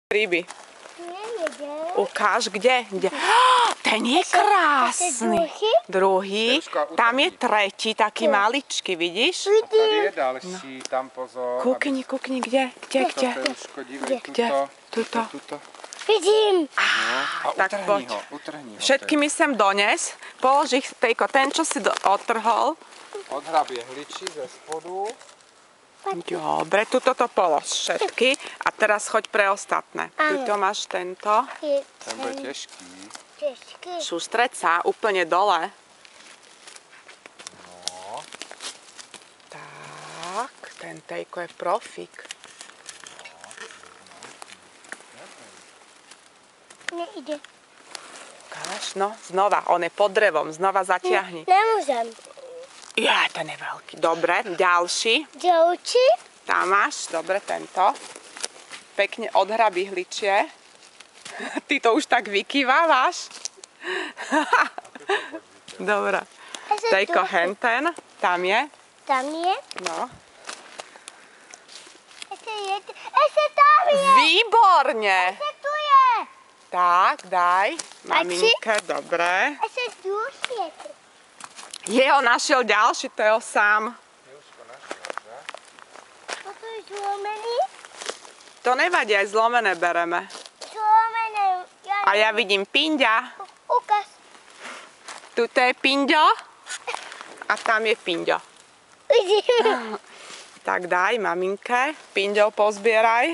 Ryby. Ukáž, kde? Ten je krásny. Druhý. Tam je tretí, taký maličký, vidíš? Tady je další, tam pozor. Kukni, kde? To už škodí, tuto. Vidím. A Tak poď. utrhni ho. Všetkými sem dones. Polož ich, Tejko, ten, čo si odtrhol. Odhrab jehličí ze spodu. Dobre, tuto to polož všetky. A teraz choď pre ostatné. Tuto máš tento. Ten bude těžký. Sústreď sa úplne dole. No. Tak, ten Tejko je profík. Nejde. Ukáž, no, znova, on je pod drevom, znova zatiahni. Nemôžem. Ja, ten je veľký. Dobre, ďalší. Ďalší? Tam máš, dobre, tento. Pekne odhrab ihličie. Ty to už tak vykývávaš. Dobre. Tejko, henten, tam je. Tam je? No. Ešte tam je! Výborne! Ešte tu je! Tak, daj. Maminke, dobre. Ešte tu je. Jeho našiel ďalší, to je ho sám. Toto je zlomený? To nevadí, aj zlomené bereme. Zlomené. A ja vidím Pinďa. Ukáž. Tuto je Pinďo. A tam je Pinďo. Vidím. Tak daj maminke. Pinďo pozbieraj.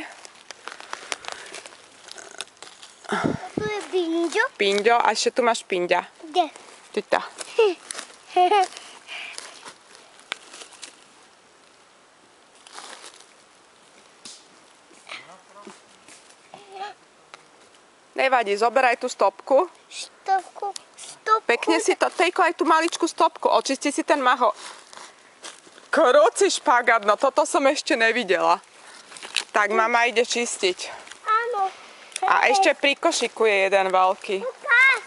Tu je Pinďo. Pinďo a ešte tu máš Pinďa. Kde? Tuto. Nevadí, zoberaj tú stopku. Stopku. Pekne si to, Tejko, aj tú maličkú stopku. Očisti si ten maho. Krúci špagát, no toto som ešte nevidela. Tak mama ide čistiť. Áno. A ešte pri košiku je jeden veľký. Ukáž.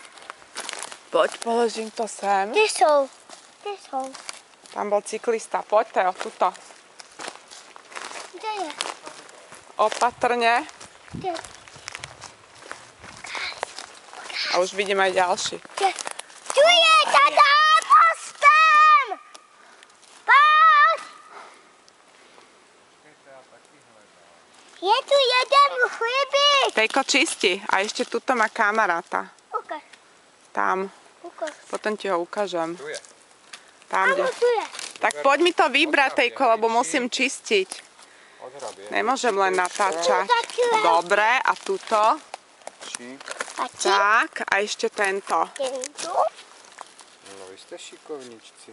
Poď, položím to sem. Kde sú? Tam bol cyklista. Poď, Teo, tuto. Kde je? Opatrne. Kde? A už vidím aj ďalší. Kde? Tu je, tata, postem! Poď! Je tu jeden chlebík. Tejko čisti. A ešte tuto má kamaráta. Ukáž. Tam. Ukáž. Potom ti ho ukážem. Tu je. Tam, Áno, kde. tu je. Tak poď mi to vybrať, Tejko, lebo musím čistiť. Odhrab jehličí. Nemôžem len natáčať. Dobre, a tuto. A ti? Tak, a ešte tento. Tento? No, vy jste šikovničci.